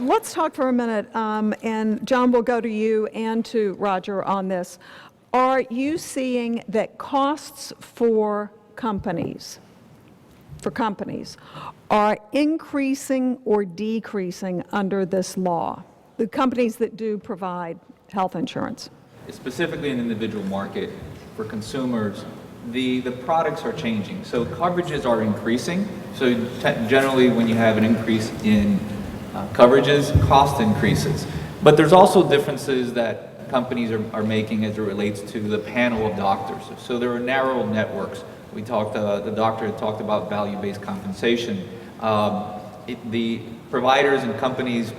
let's talk for a minute, and John, will go to you and to Roger on this. Are you seeing that costs for companies are increasing or decreasing under this law? The companies that do provide health insurance. Specifically in the individual market, for consumers, the products are changing. So coverages are increasing. So generally when you have an increase in coverages, cost increases. But there's also differences that companies are making as it relates to the panel of doctors. So there are narrow networks. We talked, the doctor had talked about value-based compensation. The providers and companies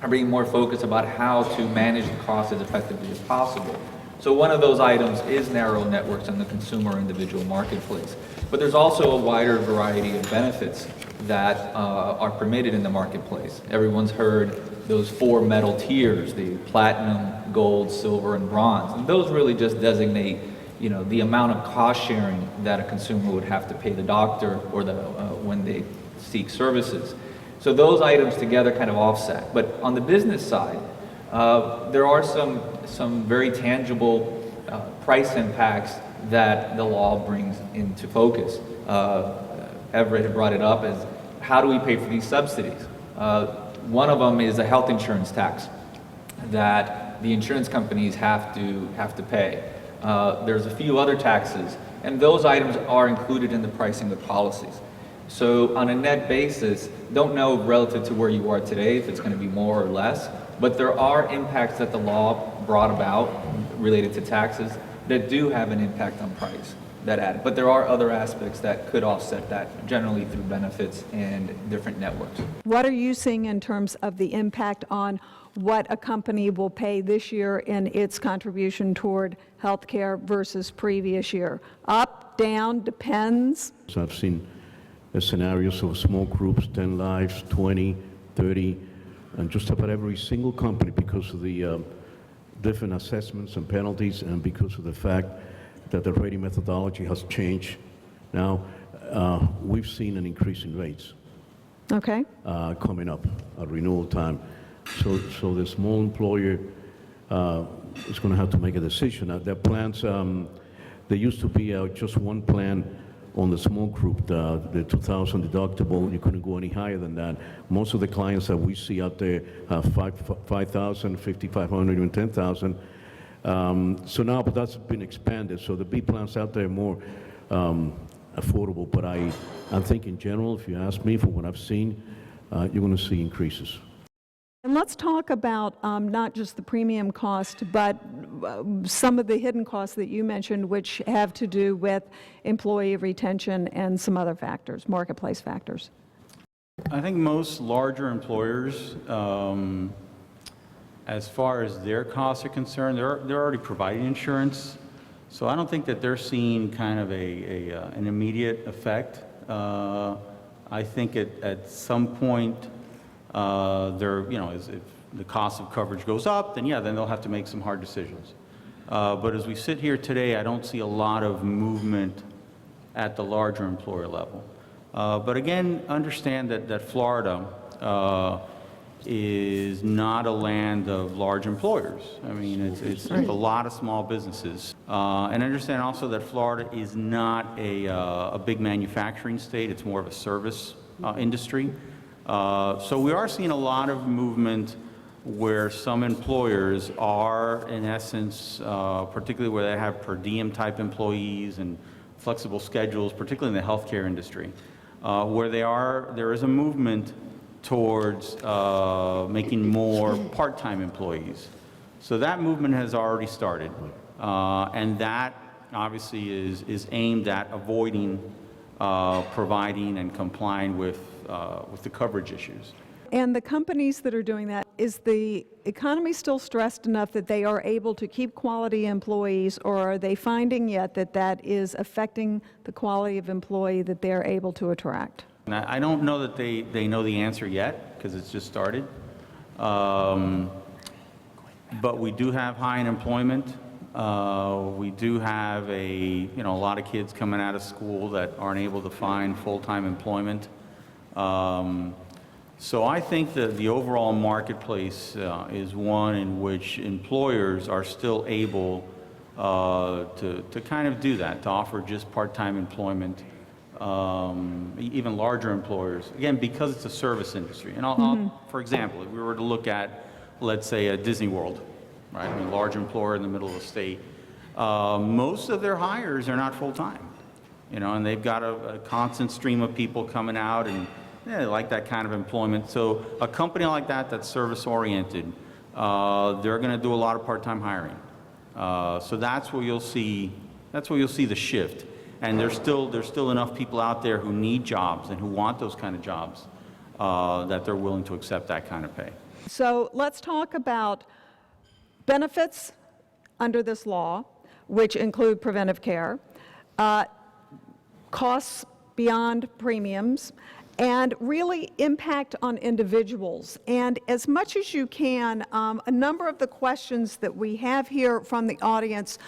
are being more focused about how to manage the cost as effectively as possible. So one of those items is narrow networks in the consumer individual marketplace. But there's also a wider variety of benefits that are permitted in the marketplace. Everyone's heard those 4 metal tiers, the platinum, gold, silver, and bronze. And those really just designate, the amount of cost sharing that a consumer would have to pay the doctor or when they seek services. So those items together kind of offset. But on the business side, there are some very tangible price impacts that the law brings into focus. Everett had brought it up as, how do we pay for these subsidies? One of them is a health insurance tax that the insurance companies have to pay. There's a few other taxes, and those items are included in the pricing of policies. So on a net basis, don't know relative to where you are today if it's going to be more or less, but there are impacts that the law brought about related to taxes that do have an impact on price that add. But there are other aspects that could offset that, generally through benefits and different networks. What are you seeing in terms of the impact on what a company will pay this year in its contribution toward health care versus previous year? Up, down, depends? So I've seen scenarios of small groups, 10 lives, 20, 30, and just about every single company, because of the different assessments and penalties, and because of the fact that the rating methodology has changed. Now, we've seen an increase in rates. Okay. Coming up at renewal time. So the small employer is going to have to make a decision. Now, their plans, there used to be just one plan on the small group, the 2,000 deductible. You couldn't go any higher than that. Most of the clients that we see out there have 5,000, 5,500, even 10,000. So now, but that's been expanded. So the B plans out there are more affordable. But I think in general, if you ask me, from what I've seen, you're going to see increases. And let's talk about not just the premium cost, but some of the hidden costs that you mentioned, which have to do with employee retention and some other factors, marketplace factors. I think most larger employers, as far as their costs are concerned, they're already providing insurance. So I don't think that they're seeing kind of an immediate effect. I think at some point, if the cost of coverage goes up, then they'll have to make some hard decisions. But as we sit here today, I don't see a lot of movement at the larger employer level. But again, understand that Florida is not a land of large employers. I mean, it's a lot of small businesses. And understand also that Florida is not a big manufacturing state. It's more of a service industry. So we are seeing a lot of movement where some employers are, in essence, particularly where they have per diem type employees and flexible schedules, particularly in the healthcare industry, where there is a movement towards making more part-time employees. So that movement has already started, and that obviously is aimed at avoiding providing and complying with the coverage issues. And the companies that are doing that, is the economy still stressed enough that they are able to keep quality employees, or are they finding yet that is affecting the quality of employee that they're able to attract? And I don't know that they know the answer yet, because it's just started. But we do have high unemployment. We do have a lot of kids coming out of school that aren't able to find full-time employment. So I think that the overall marketplace is one in which employers are still able to kind of do that, to offer just part-time employment, even larger employers, again, because it's a service industry. And for example, if we were to look at, let's say, a Disney World, right, I mean, large employer in the middle of the state, most of their hires are not full-time, and they've got a constant stream of people coming out, and they like that kind of employment. So a company like that that's service-oriented, they're going to do a lot of part-time hiring. So that's where you'll see the shift. And there's still enough people out there who need jobs and who want those kind of jobs that they're willing to accept that kind of pay. So let's talk about benefits under this law, which include preventive care, costs beyond premiums, and really impact on individuals. And as much as you can, a number of the questions that we have here from the audience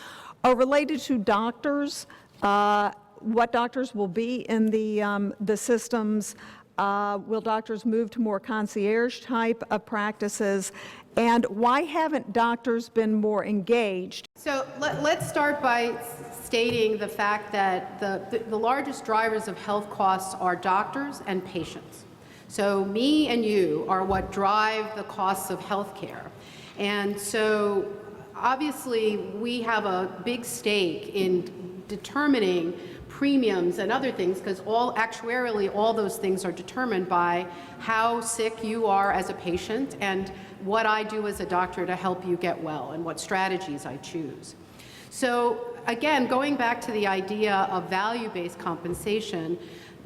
are related to doctors, what doctors will be in the systems, will doctors move to more concierge type of practices, and why haven't doctors been more engaged? So let's start by stating the fact that the largest drivers of health costs are doctors and patients. So me and you are what drive the costs of health care. And so obviously we have a big stake in determining premiums and other things, because actuarially all those things are determined by how sick you are as a patient and what I do as a doctor to help you get well and what strategies I choose. So again, going back to the idea of value-based compensation,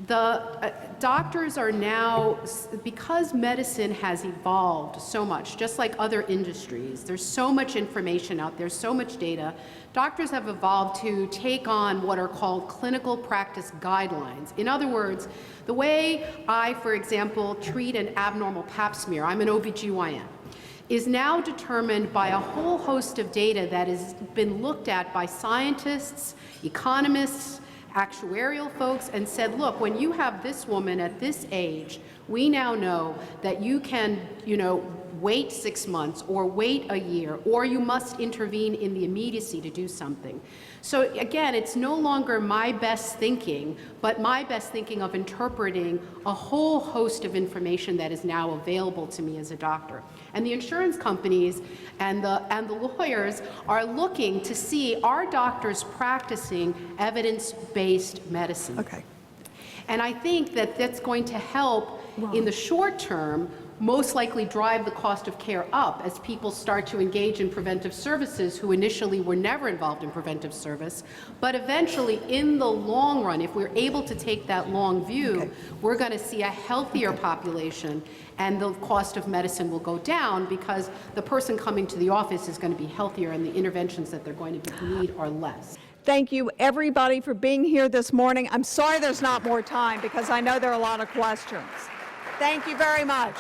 the doctors are now, because medicine has evolved so much, just like other industries, there's so much information out there, so much data, doctors have evolved to take on what are called clinical practice guidelines. In other words, the way I, for example, treat an abnormal pap smear, I'm an OBGYN, is now determined by a whole host of data that has been looked at by scientists, economists, actuarial folks, and said, look, when you have this woman at this age, we now know that you can, wait 6 months or wait a year, or you must intervene in the immediacy to do something. So again, it's no longer my best thinking, but my best thinking of interpreting a whole host of information that is now available to me as a doctor. And the insurance companies and the lawyers are looking to see, are doctors practicing evidence-based medicine? Okay. And I think that that's going to help in the short term most likely drive the cost of care up as people start to engage in preventive services who initially were never involved in preventive service. But eventually, in the long run, if we're able to take that long view, we're going to see a healthier population, and the cost of medicine will go down because the person coming to the office is going to be healthier and the interventions that they're going to need are less. Thank you, everybody, for being here this morning. I'm sorry there's not more time because I know there are a lot of questions. Thank you very much.